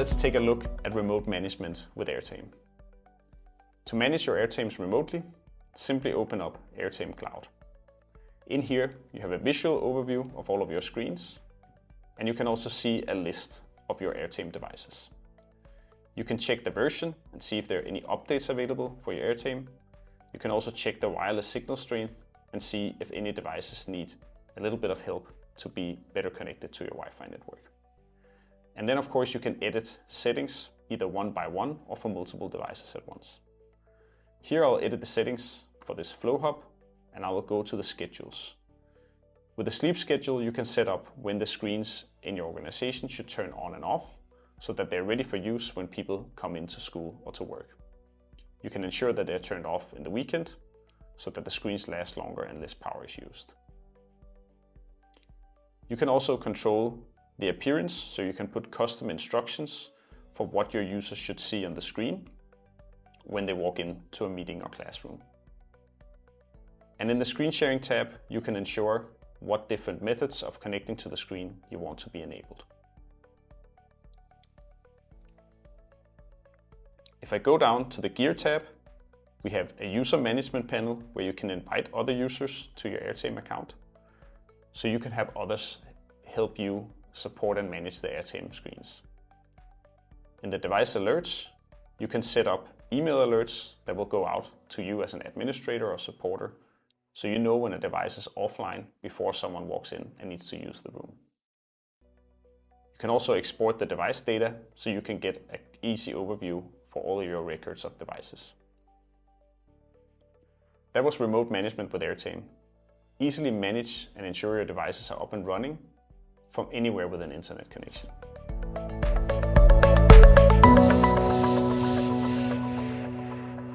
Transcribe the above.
let's take a look at remote management with Airtame. To manage your Airtames remotely, simply open up Airtame Cloud. In here, you have a visual overview of all of your screens, and you can also see a list of your Airtame devices. You can check the version and see if there are any updates available for your Airtame. You can also check the wireless signal strength and see if any devices need a little bit of help to be better connected to your Wi-Fi network. And then of course you can edit settings either one by one or for multiple devices at once. Here I'll edit the settings for this flow hub, and I will go to the schedules. With the sleep schedule, you can set up when the screens in your organization should turn on and off so that they're ready for use when people come into school or to work. You can ensure that they're turned off in the weekend so that the screens last longer and less power is used. You can also control the appearance, so you can put custom instructions for what your users should see on the screen when they walk into a meeting or classroom. And in the screen sharing tab, you can ensure what different methods of connecting to the screen you want to be enabled. If I go down to the Gear tab, we have a user management panel where you can invite other users to your Airtame account, so you can have others help you support and manage the Airtame screens. In the device alerts, you can set up email alerts that will go out to you as an administrator or supporter, so you know when a device is offline before someone walks in and needs to use the room. You can also export the device data so you can get an easy overview for all of your records of devices. That was remote management with Airtame. Easily manage and ensure your devices are up and running from anywhere with an internet connection.